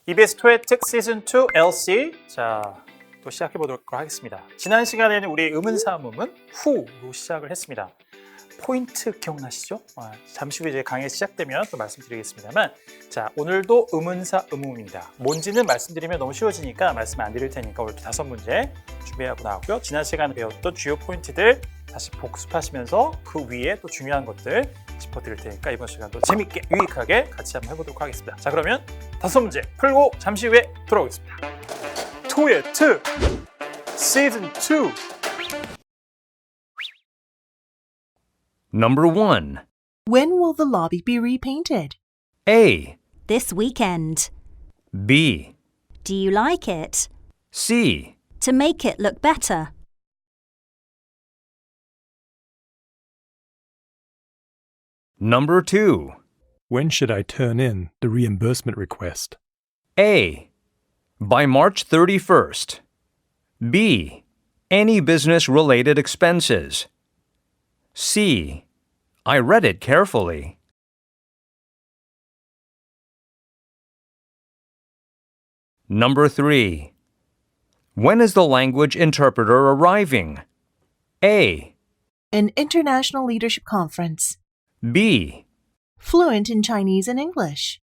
EBS 토익 시즌 2 LC 자, 또 시작해 보도록 하겠습니다. 지난 시간에는 우리 의문사문은 who로 시작을 했습니다. 포인트 기억나시죠? 잠시 후에 이제 강의 시작되면 또 말씀드리겠습니다만 자, 오늘도 의문사 의문입니다. 뭔지는 말씀드리면 너무 쉬워지니까 말씀 안 드릴 테니까 오늘도 5문제 준비하고 나왔고요. 지난 시간에 배웠던 주요 포인트들 다시 복습하시면서 그 위에 또 중요한 것들 짚어드릴 테니까 이번 시간도 재밌게 유익하게 같이 한번 해보도록 하겠습니다. 자, 그러면 5문제 풀고 잠시 후에 돌아오겠습니다. 토익 2 시즌 2 Number 1. When will the lobby be repainted? A. This weekend. B. Do you like it? C. To make it look better. Number 2. When should I turn in the reimbursement request? A. By March 31st. B. Any business-related expenses. C. I read it carefully. Number 3. When is the language interpreter arriving? A. An international leadership conference. B. Fluent in Chinese and English.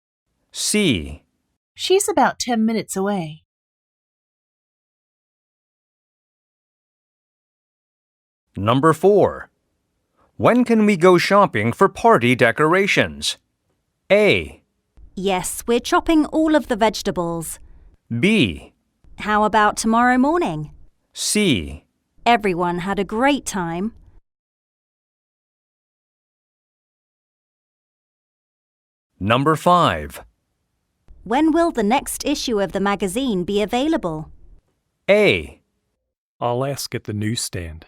C. She's about 10 minutes away. Number 4. When can we go shopping for party decorations? A. Yes, we're chopping all of the vegetables. B. How about tomorrow morning? C. Everyone had a great time. Number 5. When will the next issue of the magazine be available? A. I'll ask at the newsstand.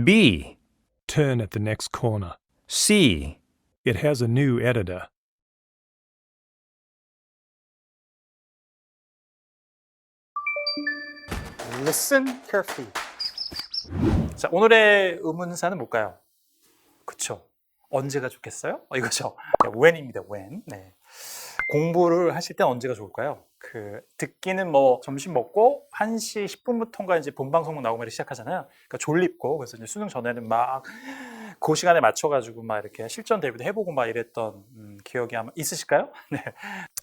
B. Turn at the next corner. C. It has a new editor. Listen carefully. 자, 오늘의 의문사는 뭘까요? 그쵸? 언제가 좋겠어요? 이거죠. when입니다. when. 네. 공부를 하실 때 언제가 좋을까요? 듣기는 뭐 점심 먹고 1시 10분부터인가 이제 본방송국 나오면 시작하잖아요. 그러니까 졸립고 그래서 이제 수능 전에는 막 그 시간에 맞춰가지고 막 이렇게 실전 대비도 해보고 막 이랬던 기억이 아마 있으실까요? 네.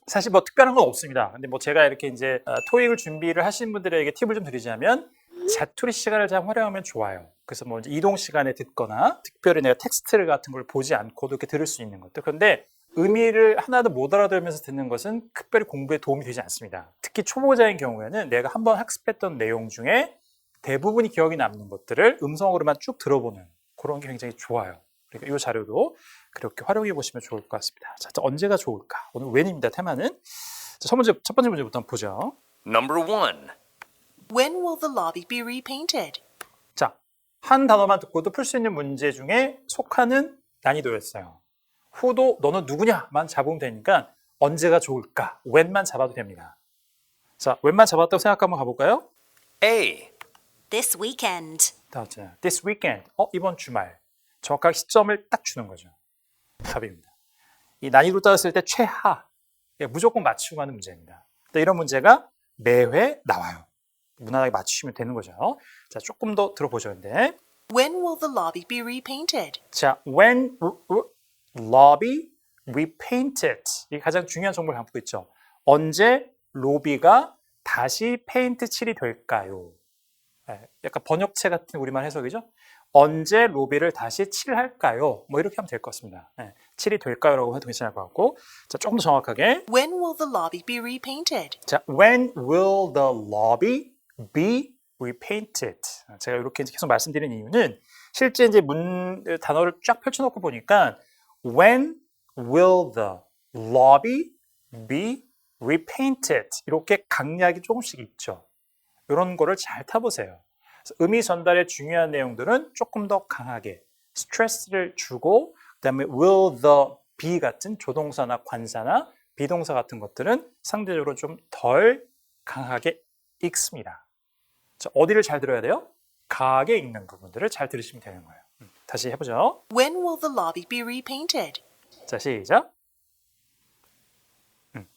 사실 뭐 특별한 건 없습니다. 근데 뭐 제가 이렇게 이제 토익을 준비를 하신 분들에게 팁을 좀 드리자면 자투리 시간을 잘 활용하면 좋아요. 그래서 뭐 이제 이동 시간에 듣거나 특별히 내가 텍스트를 같은 걸 보지 않고도 이렇게 들을 수 있는 것들. 그런데 의미를 하나도 못 알아들으면서 듣는 것은 특별히 공부에 도움이 되지 않습니다. 특히 초보자인 경우에는 내가 한번 학습했던 내용 중에 대부분이 기억이 남는 것들을 음성으로만 쭉 들어보는 그런 게 굉장히 좋아요. 그러니까 이 자료도 그렇게 활용해 보시면 좋을 것 같습니다. 자, 언제가 좋을까? 오늘 when입니다. 테마는. 자, 첫 번째 문제부터 한번 보죠. Number 1. When will the lobby be repainted? 자, 한 단어만 듣고도 풀 수 있는 문제 중에 속하는 난이도였어요. who도 너는 누구냐만 잡으면 되니까 언제가 좋을까? when만 잡아도 됩니다. 자, when만 잡았다고 생각 한번 가볼까요? A. This weekend. 다음째, this weekend. 이번 주말. 정확하게 시점을 딱 주는 거죠. 답입니다. 이 난이도 따졌을 때 최하. 무조건 맞추고 하는 문제입니다. 이런 문제가 매회 나와요. 무난하게 맞추시면 되는 거죠. 자, 조금 더 들어보죠. 근데. When will the lobby be repainted? 자, when lobby repainted. 이게 가장 중요한 정보를 담고 있죠. 언제 로비가 다시 페인트 칠이 될까요? 약간 번역체 같은 우리말 해석이죠. 언제 로비를 다시 칠할까요? 뭐 이렇게 하면 될 것 같습니다. 칠이 될까요? 라고 해도 괜찮을 것 같고. 자, 조금 더 정확하게. When will the lobby be repainted? 자, when will the lobby be repainted? 제가 이렇게 계속 말씀드리는 이유는 실제 이제 단어를 쫙 펼쳐놓고 보니까 when will the lobby be repainted? 이렇게 강약이 조금씩 있죠. 이런 거를 잘 타보세요. 의미 전달의 중요한 내용들은 조금 더 강하게 스트레스를 주고 그다음에 will the be 같은 조동사나 관사나 비동사 같은 것들은 상대적으로 좀 덜 강하게 읽습니다. 자, 어디를 잘 들어야 돼요? 강하게 읽는 부분들을 잘 들으시면 되는 거예요. 다시 해보죠. When will the lobby be repainted? 자, 시작.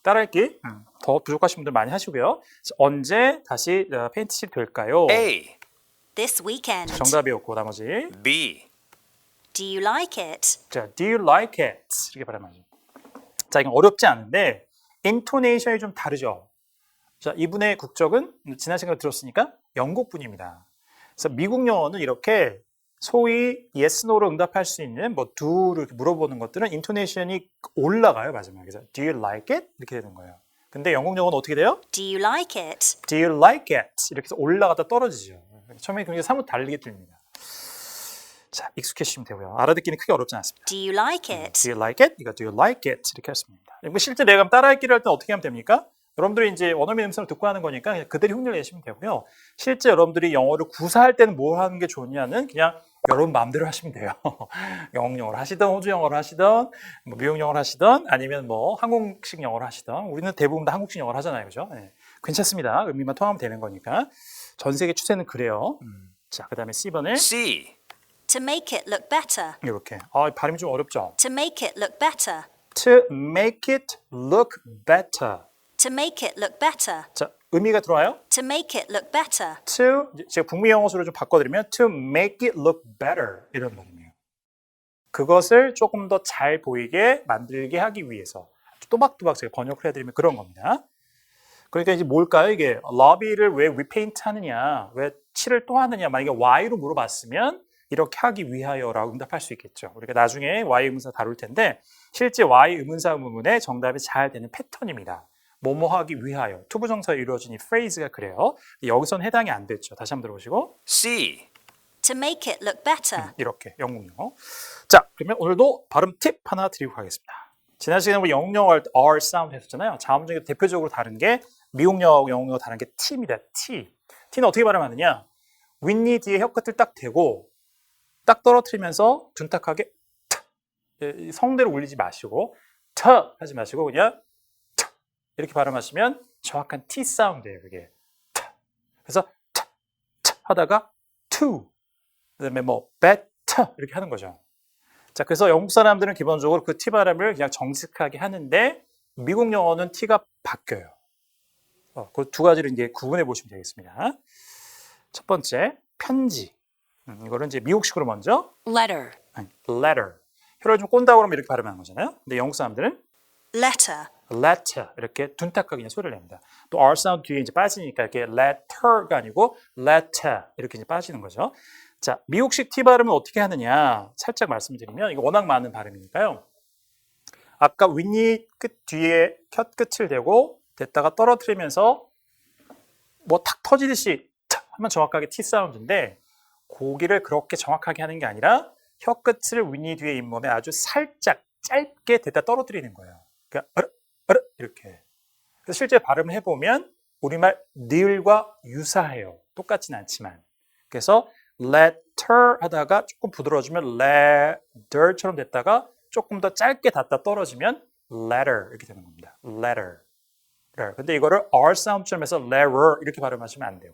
따라할게. 더 부족하신 분들 많이 하시고요. 언제 다시 페인트칠 될까요? A, This weekend. 정답이었고 나머지 B, Do you like it? 자, do you like it? 이렇게 발음하죠. 자, 이건 어렵지 않은데 인토네이션이 좀 다르죠. 자, 이분의 국적은 지난 시간에 들었으니까 영국 분입니다. 그래서 미국 영어는 이렇게 소위 yes, no로 응답할 수 있는 뭐 do를 이렇게 물어보는 것들은 인토네이션이 올라가요, 마지막에. 그래서 do you like it? 이렇게 되는 거예요. 근데 영국 영어는 어떻게 돼요? Do you like it? Do you like it? 이렇게 해서 올라가다 떨어지죠. 처음에 굉장히 사뭇 다르게 들립니다. 자, 익숙해지시면 되고요. 알아듣기는 크게 어렵지 않습니다. Do you like it? Do you like it? 이거 do you like it? 이렇게 했습니다. 이거 실제 내가 따라하기를 할 때 어떻게 하면 됩니까? 여러분들이 이제 원어민 음성을 듣고 하는 거니까 그냥 그대로 흉내를 내시면 되고요. 실제 여러분들이 영어를 구사할 때는 뭘 하는 게 좋냐는 그냥 여러분 마음대로 하시면 돼요. 영어 영어를 하시던 호주 영어를 하시던 뭐 미국 영어를 하시던 아니면 뭐 한국식 영어를 하시던 우리는 대부분 다 한국식 영어를 하잖아요. 그죠? 네. 괜찮습니다. 의미만 통하면 되는 거니까. 전 세계 추세는 그래요. 자, 그 다음에 C번에 C, To make it look better. 이렇게. 발음이 좀 어렵죠? To make it look better. To make it look better. To make it look better. 자, 의미가 들어와요? To make it look better. To, 제가 북미 영어수로 좀 바꿔드리면 to make it look better 이런 말이에요. 그것을 조금 더 잘 보이게 만들게 하기 위해서 또박또박 제가 번역을 해드리면 그런 겁니다. 그러니까 이제 뭘까요? 이게 러비를 왜 리페인트 하느냐, 왜 칠을 또 하느냐, 만약에 Y로 물어봤으면 이렇게 하기 위하여라고 응답할 수 있겠죠. 우리가 나중에 Y 의문사 다룰 텐데 실제 Y 의문사 부분에 정답이 잘 되는 패턴입니다. 뭐뭐 하기 위하여 투부정사에 이루어진 이 프레이즈가 그래요. 여기서는 해당이 안 됐죠. 다시 한번 들어보시고 C, To make it look better. 이렇게 영국 영어. 자, 그러면 오늘도 발음 팁 하나 드리고 가겠습니다. 지난 시간에 우리 영국 영어 할 때 R 사운드 했었잖아요. 자음 중에 대표적으로 다른 게 미국 영어, 영어 영어 다른 게 T입니다. T. T는 어떻게 발음하느냐? 윗니 뒤에 혀끝을 딱 대고 딱 떨어뜨리면서 둔탁하게 성대로 울리지 마시고 트 하지 마시고 그냥 트 이렇게 발음하시면 정확한 T 사운드예요. 그게 트. 그래서 트 하다가 to 그다음에 뭐 better 이렇게 하는 거죠. 자, 그래서 영국 사람들은 기본적으로 그 T 발음을 그냥 정직하게 하는데 미국 영어는 T가 바뀌어요. 그 두 가지를 이제 구분해 보시면 되겠습니다. 첫 번째 편지. 이거는 이제 미국식으로 먼저 Letter. 아니, letter. 혀를 좀 꼰다고 그러면 이렇게 발음하는 거잖아요. 근데 영국 사람들은 Letter. letter 이렇게 둔탁하게 그냥 소리를 냅니다. 또 R 사운드 뒤에 이제 빠지니까 이렇게 letter가 아니고 letter 이렇게 이제 빠지는 거죠. 자, 미국식 T 발음은 어떻게 하느냐 살짝 말씀드리면 이거 워낙 많은 발음이니까요. 아까 윗니 끝 뒤에 혀 끝을 대고 됐다가 떨어뜨리면서 뭐 탁 터지듯이 탁 하면 정확하게 T 사운드인데 고기를 그렇게 정확하게 하는 게 아니라 혀 끝을 윗니 뒤에 잇몸에 아주 살짝 짧게 대다 떨어뜨리는 거예요. 그러니까 이렇게. 그래서 실제 발음을 해보면 우리말 ni을과 유사해요. 똑같진 않지만. 그래서 letter 하다가 조금 부드러워지면 letter처럼 됐다가 조금 더 짧게 닿다 떨어지면 letter 이렇게 되는 겁니다. letter. 근데 이거를 R 사운드처럼 해서 letter 이렇게 발음하시면 안 돼요.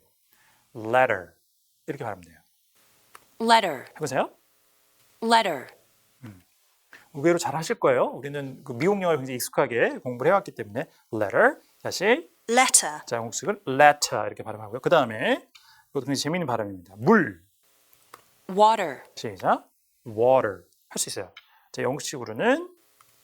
letter 이렇게 발음하면 돼요. Letter. 해보세요. Letter. 의외로 잘 하실 거예요. 우리는 그 미국 영어를 굉장히 익숙하게 공부를 해왔기 때문에 letter 다시 Letter. 자, 영국식은 letter 이렇게 발음하고요. 그 다음에 이것도 굉장히 재미있는 발음입니다. 물 Water. 시작 water 할 수 있어요. 자, 영국식으로는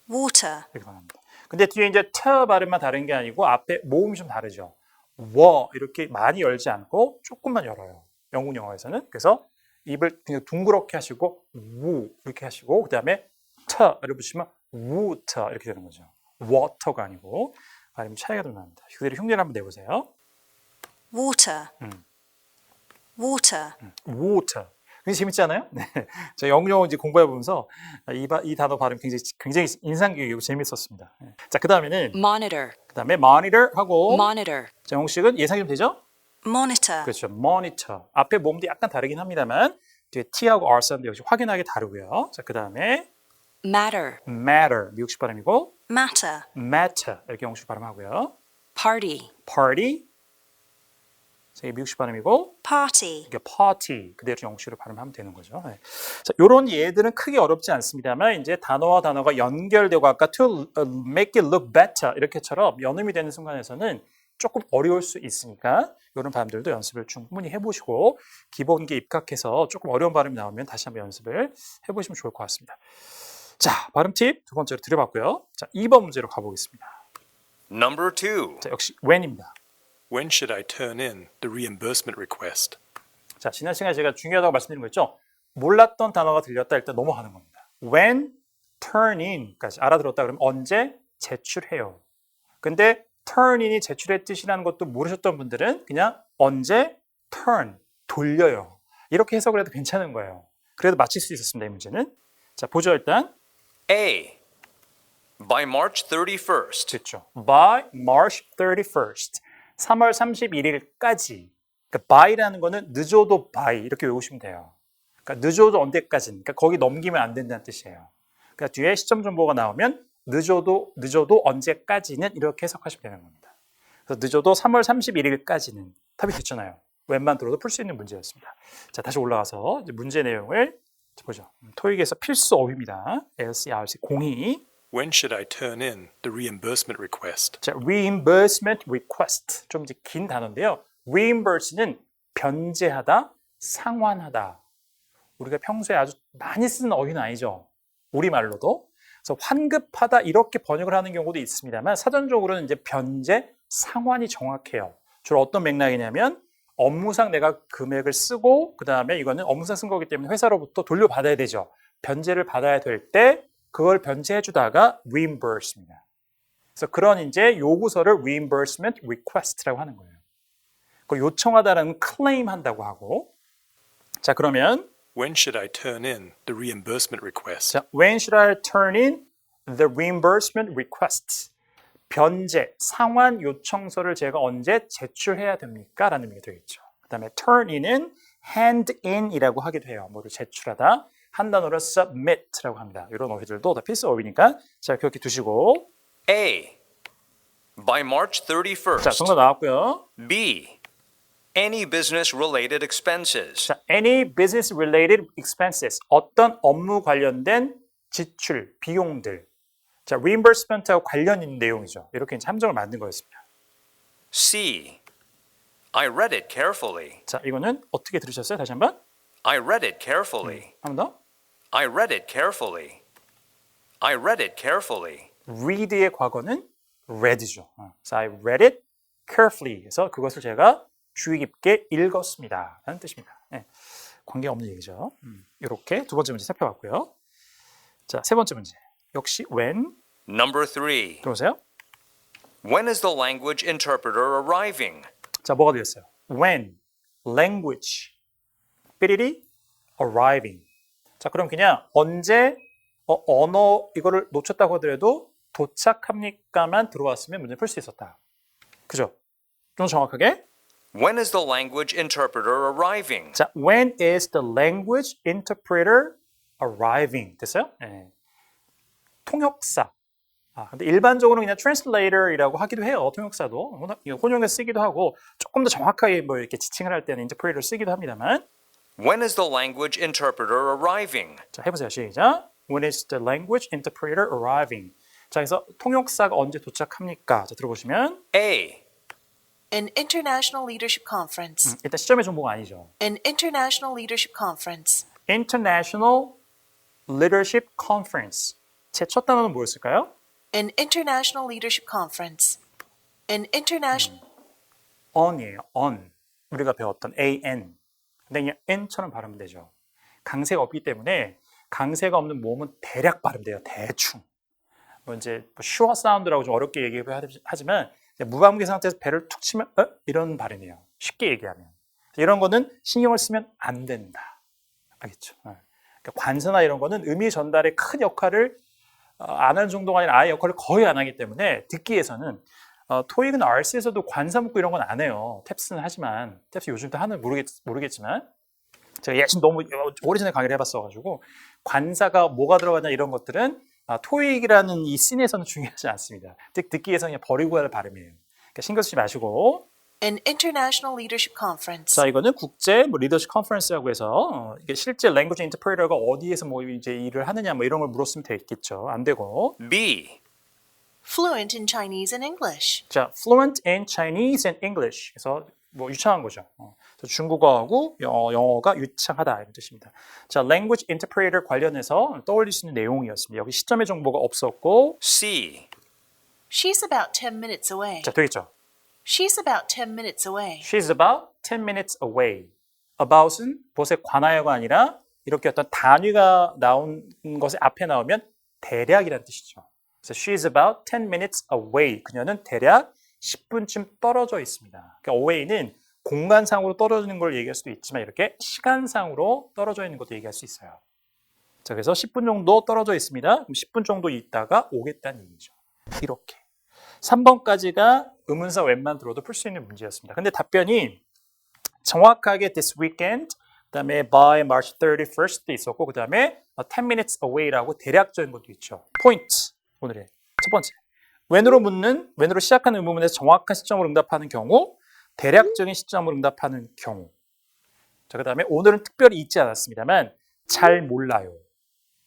Water. 이렇게 발음합니다. 근데 뒤에 이제 트 발음만 다른 게 아니고 앞에 모음이 좀 다르죠. 워 이렇게 많이 열지 않고 조금만 열어요. 영국 영어에서는. 그래서 입을 그냥 둥그렇게 하시고 우 이렇게 하시고 그 다음에 터를 붙이면 water 이렇게 되는 거죠. water가 아니고 발음 차이가 좀 납니다. 그대로 흉내를 한번 내보세요. Water. Water. water. 굉장히 재밌지 않아요? 네. 제가 영국 영어 이제 공부해보면서 이 단어 발음 굉장히 인상 깊고 재밌었습니다. 네. 자, 그 다음에는 Monitor. 그 다음에 monitor 하고 Monitor. 자, 영국식은 예상이 좀 되죠? Monitor. 그렇죠. monitor. 앞에 모음도 약간 다르긴 합니다만 뒤에 T하고 R 사운드 역시 확연하게 다르고요. 자, 그 다음에 Matter. matter 미국식 발음이고 Matter. matter 이렇게 영국식 발음하고요. Party. party 이게 미국식 발음이고 party, 이게 party 그대로 영어식으로 발음하면 되는 거죠. 네. 자, 이런 예들은 크게 어렵지 않습니다만 이제 단어와 단어가 연결되고 아까 to make it look better 이렇게처럼 연음이 되는 순간에서는 조금 어려울 수 있으니까 이런 발음들도 연습을 충분히 해보시고 기본기에 입각해서 조금 어려운 발음이 나오면 다시 한번 연습을 해보시면 좋을 것 같습니다. 자, 발음 팁 두 번째로 드려봤고요. 자, 2번 문제로 가보겠습니다. Number 2. 자, 역시 when입니다. When should I turn in the reimbursement request? 자, 지난 시간에 제가 중요하다고 말씀드린 거 있죠? 몰랐던 단어가 들렸다 일단 넘어가는 겁니다. When, turn in까지 알아들었다 그러면 언제 제출해요. 근데 turn in이 제출의 뜻이라는 것도 모르셨던 분들은 그냥 언제 turn, 돌려요. 이렇게 해석을 해도 괜찮은 거예요. 그래도 맞힐 수 있었습니다, 이 문제는. 자, 보죠 일단. A. By March 31st. 됐죠. By March 31st. 3월 31일까지. 그러니까 by라는 거는 늦어도 by 이렇게 외우시면 돼요. 그러니까 늦어도 언제까지. 그러니까 거기 넘기면 안 된다는 뜻이에요. 그러니까 뒤에 시점 정보가 나오면 늦어도 언제까지는 이렇게 해석하시면 되는 겁니다. 그래서 늦어도 3월 31일까지는 답이 됐잖아요. 웬만 들어도 풀 수 있는 문제였습니다. 자, 다시 올라가서 이제 문제 내용을 보죠. 토익에서 필수 어휘입니다. LC, RC, 공의. When should I turn in the reimbursement request? 자, reimbursement request. 좀 이제 긴 단어인데요. reimburse는 변제하다, 상환하다. 우리가 평소에 아주 많이 쓰는 어휘는 아니죠. 우리말로도. 그래서 환급하다 이렇게 번역을 하는 경우도 있습니다만 사전적으로는 이제 변제, 상환이 정확해요. 주로 어떤 맥락이냐면 업무상 내가 금액을 쓰고 그 다음에 이거는 업무상 쓴 거기 때문에 회사로부터 돌려받아야 되죠. 변제를 받아야 될 때 그걸 변제해 주다가 reimburse입니다. 그래서 그런 이제 요구서를 reimbursement request라고 하는 거예요. 그 요청하다라는 claim 한다고 하고. 자, 그러면 When should I turn in the reimbursement request? 자, when should I turn in the reimbursement request? 변제, 상환 요청서를 제가 언제 제출해야 됩니까? 라는 의미가 되겠죠. 그 다음에 turn in은 hand in이라고 하기도 해요. 뭐를 제출하다. 한 단어로 submit라고 합니다. 이런 어휘들도 다 필수 어휘니까 자, 기억해 두시고. A. By March 자, 31st. 정답 나왔고요. B. Any business related expenses. 자, any business related expenses. 어떤 업무 관련된 지출, 비용들. 자, reimbursement하고 관련 있는 내용이죠. 이렇게 이제 함정을 만든 거였습니다. C. I read it carefully. 자, 이거는 어떻게 들으셨어요? 다시 한번. I read it carefully. 한 번 더. I read it carefully. I read it carefully. read의 과거는 read죠. 그래서 I read it carefully. 그래서 그것을 제가 주의 깊게 읽었습니다. 라는 뜻입니다. 네. 관계없는 얘기죠. 이렇게 두 번째 문제 살펴봤고요. 자, 세 번째 문제. 역시 when. Number 3. 들어오세요. When is the language interpreter arriving? 자, 뭐가 되겠어요? When, language, 삐리리, arriving. 자, 그럼 그냥 언제 언어 이거를 놓쳤다고 하더라도 도착합니까만 들어왔으면 문제 풀 수 있었다. 그죠? 좀 정확하게. When is the language interpreter arriving? 자, when is the language interpreter arriving? 됐어요? 네. 통역사. 근데 일반적으로 그냥 translator이라고 하기도 해요. 통역사도 혼용해서 쓰기도 하고 조금 더 정확하게 뭐 이렇게 지칭을 할 때는 interpreter 쓰기도 합니다만. When is the language interpreter arriving? 자, 해보세요. 시작. When is the language interpreter arriving? 자, 그래서 통역사가 언제 도착합니까? 자, 들어보시면 A. An international leadership conference. 일단 시점의 정보가 아니죠. An international leadership conference. International Leadership Conference. 제 첫 단어는 뭐였을까요? An international leadership conference. An international on이에요. on. 우리가 배웠던 an. 근데 그냥 n처럼 발음은 되죠. 강세가 없기 때문에 강세가 없는 모음은 대략 발음돼요. 대충. 뭐 이제 슈어 사운드라고 좀 어렵게 얘기하지만 무방비 상태에서 배를 툭 치면 이런 발음이에요. 쉽게 얘기하면. 이런 거는 신경을 쓰면 안 된다. 알겠죠? 그러니까 관사나 이런 거는 의미 전달에 큰 역할을 안 하는 정도가 아니라 아예 역할을 거의 안 하기 때문에 듣기에서는 토익은 RC에서도 관사 묻고 이런 건 안 해요. 탭스는 하지만 탭스 요즘도 하는 모르겠지만 제가 예전 너무 오래전에 강의를 해봤어가지고 관사가 뭐가 들어가냐 이런 것들은 토익이라는 이 씬에서는 중요하지 않습니다. 듣기에서는 그냥 버리고 할 발음이에요. 그러니까 신경 쓰지 마시고. An international leadership conference. 자, 이거는 국제 리더십 컨퍼런스라고 해서 이게 실제 랭귀지 인터프리터가 어디에서 뭐 이제 일을 하느냐 뭐 이런 걸 물었으면 되겠죠. 안 되고. B. Fluent in Chinese and English. 자, fluent in Chinese and English. 그래서 뭐 유창한 거죠. 그래서 중국어하고 영어가 유창하다 이런 뜻입니다. 자, language interpreter 관련해서 떠올릴 수 있는 내용이었습니다. 여기 시점의 정보가 없었고, C. She's about 10 minutes away. 자, 되겠죠. She's about 10 minutes away. She's about 10 minutes away. about은 무엇에 관하여가 아니라 이렇게 어떤 단위가 나온 것에 앞에 나오면 대략이라는 뜻이죠. 그래서 she's about 10 minutes away. 그녀는 대략 10분쯤 떨어져 있습니다. 그러니까 away는 공간상으로 떨어지는 걸 얘기할 수도 있지만 이렇게 시간상으로 떨어져 있는 것도 얘기할 수 있어요. 자, 그래서 10분 정도 떨어져 있습니다. 그럼 10분 정도 있다가 오겠다는 얘기죠. 이렇게. 3번까지가 의문사 웬만 들어도 풀 수 있는 문제였습니다. 근데 답변이 정확하게 this weekend, 그다음에 by March 31st도 있었고 그다음에 10 minutes away라고 대략적인 것도 있죠. 포인트. 오늘의 첫 번째. when으로 시작하는 의문문에서 정확한 시점으로 응답하는 경우, 대략적인 시점으로 응답하는 경우. 자, 그다음에 오늘은 특별히 있지 않았습니다만 잘 몰라요.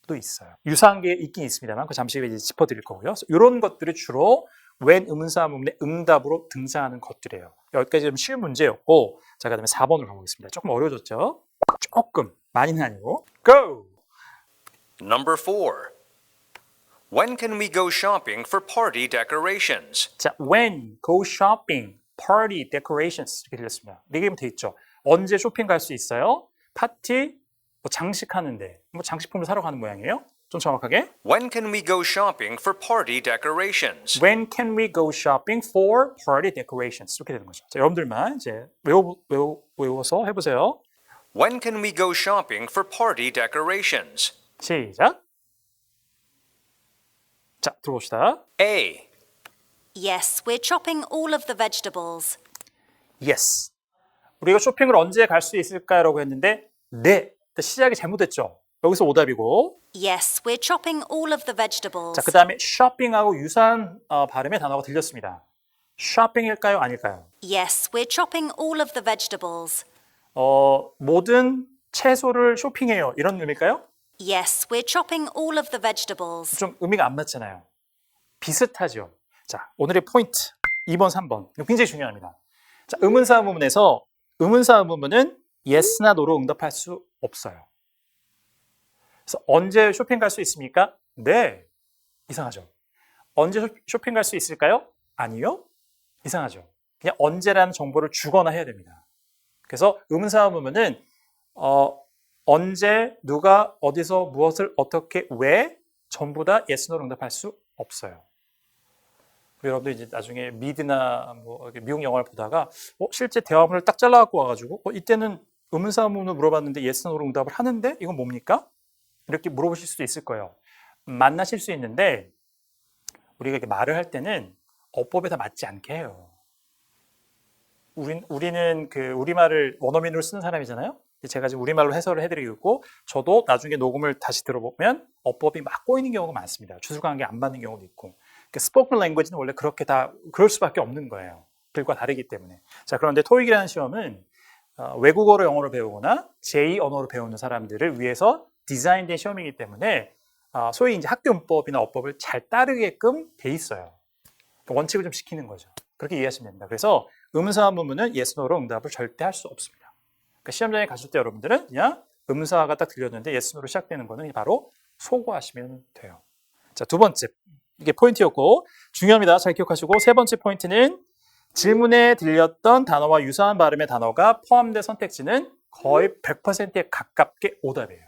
도 있어요. 유사한 게 있긴 있습니다만 그 잠시 후에 이제 짚어드릴 거고요. 이런 것들이 주로 when 의문사 의문문의 응답으로 등장하는 것들이에요. 여기까지 좀 쉬운 문제였고, 자, 그다음에 4번으로 가보겠습니다. 조금 어려워졌죠? 조금 많이는 아니고. Go. Number 4. When can we go shopping for party decorations? 자, when go shopping, party decorations 이렇게 들렸습니다. 네 개면 돼 있죠. 언제 쇼핑 갈 수 있어요? 파티, 뭐 장식하는데, 뭐 장식품을 사러 가는 모양이에요. 좀 정확하게. When can we go shopping for party decorations? When can we go shopping for party decorations? 이렇게 되는 거죠. 자, 여러분들만 이제 외워서 해보세요. When can we go shopping for party decorations? 시작. 자, 들어봅시다. A. Yes, we're chopping all of the vegetables. Yes. 우리가 쇼핑을 언제 갈 수 있을까라고 했는데 네. 시작이 잘못됐죠. 여기서 오답이고. Yes, we're chopping all of the vegetables. 자, 그 다음에 shopping하고 유사한 발음의 단어가 들렸습니다. shopping일까요? 아닐까요? Yes, we're chopping all of the vegetables. 모든 채소를 쇼핑해요. 이런 의미일까요? Yes, we're chopping all of the vegetables. 좀 의미가 안 맞잖아요. 비슷하죠. 자, 오늘의 포인트 2번, 3번. 이거 굉장히 중요합니다. 자, 의문사 의문문에서 의문사 의문문은 yes나 no로 응답할 수 없어요. 그래서 언제 쇼핑 갈 수 있습니까? 네. 이상하죠. 언제 쇼핑 갈 수 있을까요? 아니요. 이상하죠. 그냥 언제라는 정보를 주거나 해야 됩니다. 그래서 의문사 의문문은 언제, 누가, 어디서, 무엇을, 어떻게, 왜 전부 다 yes, no로 응답할 수 없어요. 여러분들 이제 나중에 미드나 뭐 미국 영화를 보다가 실제 대화문을 딱 잘라갖고 와가지고 이때는 의문사 의문을 물어봤는데 yes, no로 응답을 하는데 이건 뭡니까? 이렇게 물어보실 수도 있을 거예요. 만나실 수 있는데 우리가 이렇게 말을 할 때는 어법에 다 맞지 않게 해요. 우리는 그 우리말을 원어민으로 쓰는 사람이잖아요. 제가 지금 우리말로 해설을 해드리고 있고 저도 나중에 녹음을 다시 들어보면 어법이 막 꼬이는 경우가 많습니다. 주술관계 안 맞는 경우도 있고. 그러니까 스포큰 랭귀지는 원래 그렇게 다 그럴 수밖에 없는 거예요. 글과 다르기 때문에. 자, 그런데 토익이라는 시험은 외국어로 영어를 배우거나 제2 언어로 배우는 사람들을 위해서 디자인된 시험이기 때문에 소위 이제 학교 문법이나 어법을 잘 따르게끔 돼 있어요. 그러니까 원칙을 좀 지키는 거죠. 그렇게 이해하시면 됩니다. 그래서 의문사 문문은 yes, no로 응답을 절대 할 수 없습니다. 그러니까 시험장에 가실 때 여러분들은 그냥 의문사가 딱 들렸는데 yes, no로 시작되는 거는 바로 소거하시면 돼요. 자, 두 번째. 이게 포인트였고 중요합니다. 잘 기억하시고 세 번째 포인트는 질문에 들렸던 단어와 유사한 발음의 단어가 포함된 선택지는 거의 100%에 가깝게 오답이에요.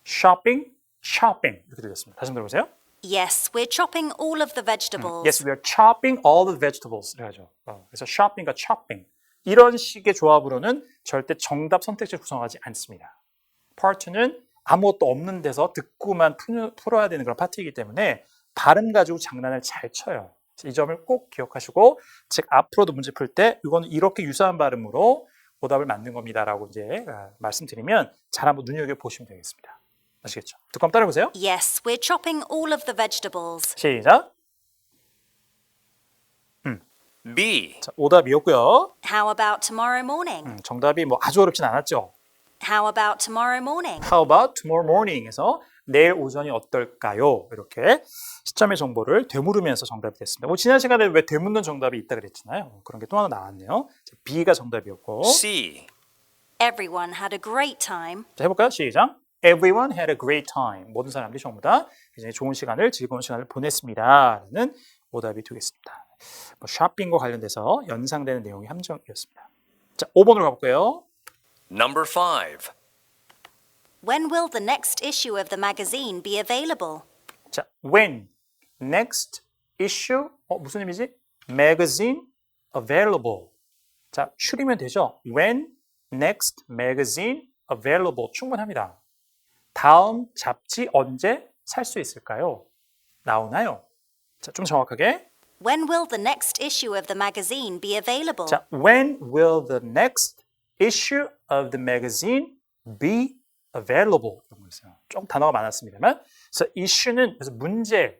shopping, shopping 이렇게 들렸습니다. 다시 한번 들어보세요. Yes, we're chopping all of the vegetables. Yes, we are chopping all the vegetables. 그래서 shopping과 chopping 이런 식의 조합으로는 절대 정답 선택지를 구성하지 않습니다. Part 2는 아무것도 없는 데서 듣고만 풀어야 되는 그런 파트이기 때문에 발음 가지고 장난을 잘 쳐요. 이 점을 꼭 기억하시고 즉 앞으로도 문제 풀 때 이거는 이렇게 유사한 발음으로 오답을 만든 겁니다라고 이제 말씀드리면 잘 한번 눈여겨보시면 되겠습니다. 아시겠죠? 듣고 한번 따라해보세요. Yes, we're chopping all of the vegetables. 시작. B. 자, 오답이었고요. How about tomorrow morning? 정답이 뭐 아주 어렵진 않았죠. How about tomorrow morning? How about tomorrow morning에서 내일 오전이 어떨까요? 이렇게 시점의 정보를 되물으면서 정답이 됐습니다. 뭐 지난 시간에 왜 되묻는 정답이 있다 그랬잖아요. 그런 게 또 하나 나왔네요. 자, B가 정답이었고. C. Everyone had a great time. 자, 해볼까요? 시작. Everyone had a great time. 모든 사람들이 전부 다 굉장히 좋은 시간을, 즐거운 시간을 보냈습니다. 라는 오답이 되겠습니다. 뭐 쇼핑과 관련돼서 연상되는 내용이 함정이었습니다. 자, 5번으로 가볼까요? Number 5. When will the next issue of the magazine be available? 자, when next issue 무슨 의미지? magazine available. 자, 줄이면 되죠. when next magazine available 충분합니다. 다음 잡지 언제 살 수 있을까요? 나오나요? 자, 좀 정확하게. When will the next issue of the magazine be available? 자, when will the next issue of the magazine be available? 이런 거 있어요. 좀 단어가 많았습니다만, 그래서 issue는 그래서 문제,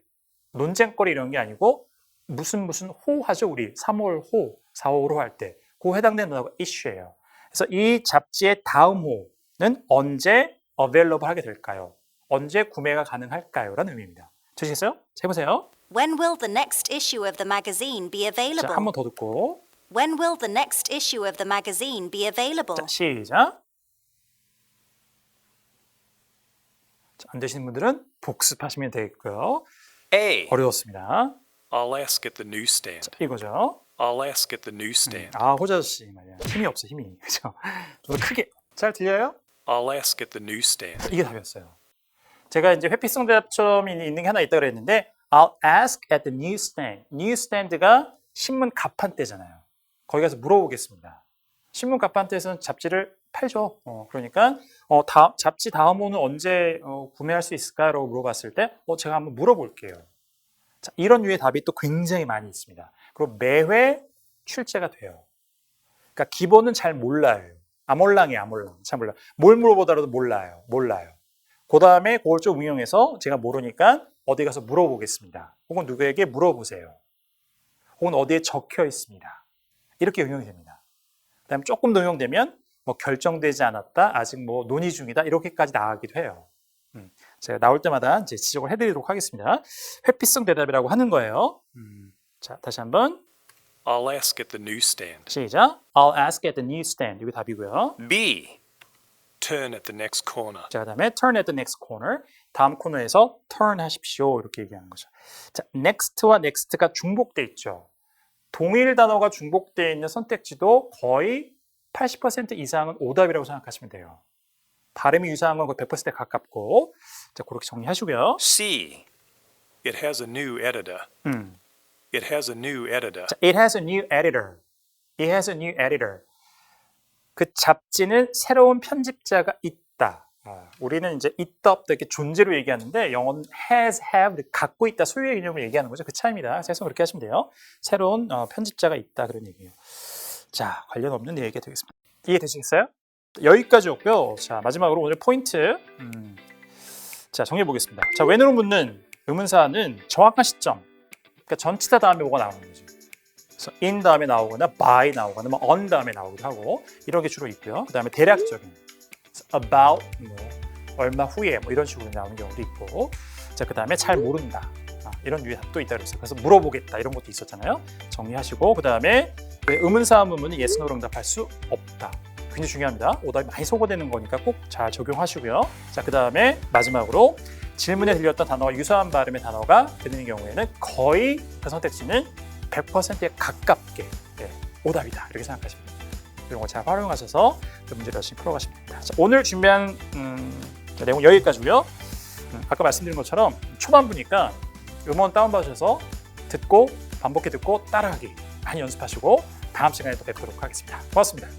논쟁거리 이런 게 아니고 무슨 호 하죠 우리 3월 호, 4월 호 할 때, 그 해당되는 단어가 issue예요. 그래서 이 잡지의 다음 호는 언제 available 하게 될까요? 언제 구매가 가능할까요? 라는 의미입니다. 되시겠어요? 해보세요. When will the next issue of the magazine be 자, available? 한 번 더 듣고. When will the next issue of the magazine be available? 자, 시작. 자, 안 되시는 분들은 복습하시면 되겠고요. A. 어려웠습니다. I'll ask at the newsstand. 자, 이거죠. I'll ask at the newsstand. 아, 호자씨 말이야. 힘이 없어, 힘이. 그죠? 좀 더 크게. 잘 들려요? I'll ask at the newsstand. 이게 답이었어요. 제가 이제 회피성 대답처럼 있는 게 하나 있다고 그랬는데 I'll ask at the newsstand. newsstand가 신문 가판대잖아요. 거기 가서 물어보겠습니다. 신문 가판대에서는 잡지를 팔죠. 그러니까 잡지 다음 호는 언제 구매할 수 있을까요? 라고 물어봤을 때 제가 한번 물어볼게요. 자, 이런 류의 답이 또 굉장히 많이 있습니다. 그리고 매회 출제가 돼요. 그러니까 기본은 잘 몰라요. 아몰랑이에요, 아몰랑. 잘 몰라요. 뭘 물어보더라도 몰라요. 그 다음에 그걸 좀 응용해서 제가 모르니까 어디 가서 물어보겠습니다. 혹은 누구에게 물어보세요. 혹은 어디에 적혀 있습니다. 이렇게 응용이 됩니다. 그 다음에 조금 더 응용되면 뭐 결정되지 않았다, 아직 뭐 논의 중이다, 이렇게까지 나가기도 해요. 제가 나올 때마다 이제 지적을 해드리도록 하겠습니다. 회피성 대답이라고 하는 거예요. 자, 다시 한번. I'll ask at the newsstand. 시작. I'll ask at the newsstand. 이게 답이고요. B. Turn at the next corner. 자, 그다음에 turn at the next corner. 다음 코너에서 turn 하십시오. 이렇게 얘기하는 거죠. 자, next와 next가 중복돼 있죠. 동일 단어가 중복되어 있는 선택지도 거의 80% 이상은 오답이라고 생각하시면 돼요. 발음이 유사한 건 거의 100%에 가깝고. 자, 그렇게 정리하시고요. C. It has a new editor. It has a new editor. 자, it has a new editor. It has a new editor. 그 잡지는 새로운 편집자가 있다. 우리는 이제 있다 없다 이렇게 존재로 얘기하는데 영어는 has, have, 갖고 있다 소유의 개념을 얘기하는 거죠. 그 차이입니다. 그래서 그렇게 하시면 돼요. 새로운 편집자가 있다 그런 얘기예요. 자, 관련 없는 얘기가 되겠습니다. 이해되시겠어요? 여기까지였고요. 자, 마지막으로 오늘 포인트. 자, 정리해 보겠습니다. 자, when으로 묻는 의문사는 정확한 시점. 그러니까 전치사 다음에 뭐가 나오는 거죠. 그래서 in 다음에 나오거나 by 나오거나 뭐 on 다음에 나오기도 하고 이런 게 주로 있고요. 그 다음에 대략적인 about 뭐 얼마 후에 뭐 이런 식으로 나오는 경우도 있고, 자, 그 다음에 잘 모른다 이런 류의 답도 있다 그랬어요. 그래서 물어보겠다 이런 것도 있었잖아요. 정리하시고 그 다음에 의문사 문문은 yes, no로 응답할 수 없다. 굉장히 중요합니다. 오답이 많이 소거되는 거니까 꼭 잘 적용하시고요. 자, 그 다음에 마지막으로 질문에 들렸던 단어와 유사한 발음의 단어가 들리는 경우에는 거의 그 선택지는 100%에 가깝게 오답이다 이렇게 생각하시면 됩니다. 이런 거 잘 활용하셔서 문제를 열심히 풀어가시면 됩니다. 자, 오늘 준비한 내용 여기까지고요. 아까 말씀드린 것처럼 초반부니까 음원 다운받으셔서 듣고 반복해 듣고 따라하기 많이 연습하시고 다음 시간에 또 뵙도록 하겠습니다. 고맙습니다.